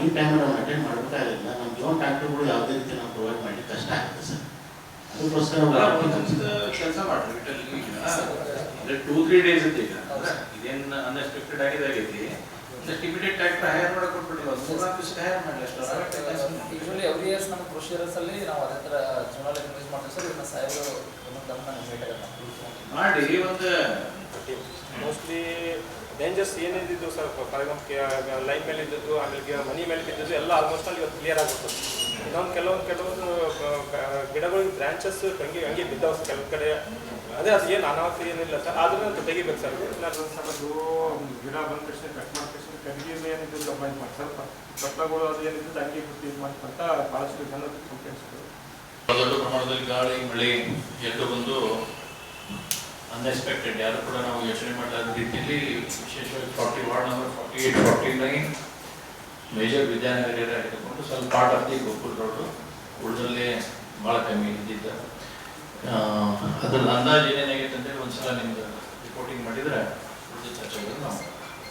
ಈ ಟೈಮ್ ನಾವು ಅಟೆಂಡ್ ಮಾಡಬೇಕಾಗಿಲ್ಲ. ನಮ್ಮ ಜೋನ್ ಡಾಕ್ಟರ್ಗಳು ಯಾವುದೇ ರೀತಿ ನಾವು ಪ್ರೊವೈಡ್ ಮಾಡಿ ಕಷ್ಟ ಆಗುತ್ತೆ ಸರ್. ಅದಕ್ಕೋಸ್ಕರ ಕೆಲಸ ಮಾಡ್ರಿ 2-3 ಡೇಸ್ ಅಂತ ಈಗ ಇದೇನು ಅನ್ಎಕ್ಸ್ಪೆಕ್ಟೆಡ್ ಆಗೈತಿ. ಇಮಿಡಿಯೇಟ್ ಡಾಕ್ಟರ್ ಹೈರ್ ಮಾಡಕ್ಕೆ ಕೊಟ್ಬಿಟ್ಟಿಲ್ಲ, 3-4 ದಿವಸ ಹೈರ್ ಮಾಡಲಿ ಅಷ್ಟು. ಯೂಶಲಿ ಎವ್ರಿ ಇಯರ್ಸ್ ನಮ್ಮ ಪ್ರೊಸೀಜರ್ಸ್ ಅಲ್ಲಿ ನಾವು ಅದೇ ಥರ ಚುನಾವಣೆ ಯೂಸ್ ಮಾಡ್ತೀವಿ ಸರ್. ಇದನ್ನ ಸಾಹೇಬರು ಮಾಡಿ ಒಂದು ಮೋಸ್ಟ್ಲಿ ಡೇಂಜರ್ಸ್ ಏನಿದ್ದು ಸರ್, ಫಾರ್ ಎಕ್ಸಾಂಪಲ್ ಲೈನ್ ಮೇಲೆ ಇದ್ದದ್ದು, ಆಮೇಲೆ ಮನಿ ಮೇಲೆ ಬಿದ್ದದ್ದು ಎಲ್ಲ ಆಲ್ಮೋಸ್ಟ್ ಅಲ್ಲಿ ಇವತ್ತು ಕ್ಲಿಯರ್ ಆಗುತ್ತದೆ. ಇನ್ನೊಂದು ಕೆಲವೊಂದು ಗಿಡಗಳು ಬ್ರಾಂಚಸ್ ಹಂಗೆ ಬಿದ್ದಾವೆ ಕೆಲವು ಕಡೆ. ಅದೇ ಅದು ಏನು ಅನಾಹುತ ಏನಿಲ್ಲ ಸರ್, ಆದ್ರೂ ಅಂತ ತೆಗಿಬೇಕು ಸರ್. ಅದು ಗಿಡ ಬಂದ ತಕ್ಷಣ ಕಟ್ ಮಾಡಿದ ತಕ್ಷಣ ಕಟ್ಟಿಗೆ ಏನಿದ್ದು ಕಂಬೈನ್ ಮಾಡಿ ಸ್ವಲ್ಪ ಕಟ್ಲಗಳು ಅದು ಏನಿದ್ದು ಹಂಗೆ ಇದು ಮಾಡ್ಕೊಂತ ಭಾಳಷ್ಟು ಜನ ಕಂಪ್ಲೇಂಟ್ಸ್. ದೊಡ್ಡ ಪ್ರಮಾಣದಲ್ಲಿ ಗಾಳಿ ಮಳೆ ಎರಡು ಬಂದು ಅನ್ಎಕ್ಸ್ಪೆಕ್ಟೆಡ್, ಯಾರು ಕೂಡ ನಾವು ಯೋಚನೆ ಮಾಡಲಾದ ರೀತಿಯಲ್ಲಿ ವಿಶೇಷವಾಗಿ 40 ward number 48, 49 major Vidyanagar area ಹಿಡಿದುಕೊಂಡು ಸ್ವಲ್ಪ part of the Gokul road ಉಳಿದಲ್ಲೇ ಭಾಳ ಕಮ್ಮಿ ಇದ್ದಿದ್ದ. ಅದ್ರಲ್ಲಿ ಅಂದಾಜು ಏನೇನಾಗೈತೆ ಅಂತೇಳಿ ಒಂದ್ಸಲ ನಿಮ್ದು ರಿಪೋರ್ಟಿಂಗ್ ಮಾಡಿದರೆ ಉಳಿದ ಚರ್ಚೆಗಳು ನಾವು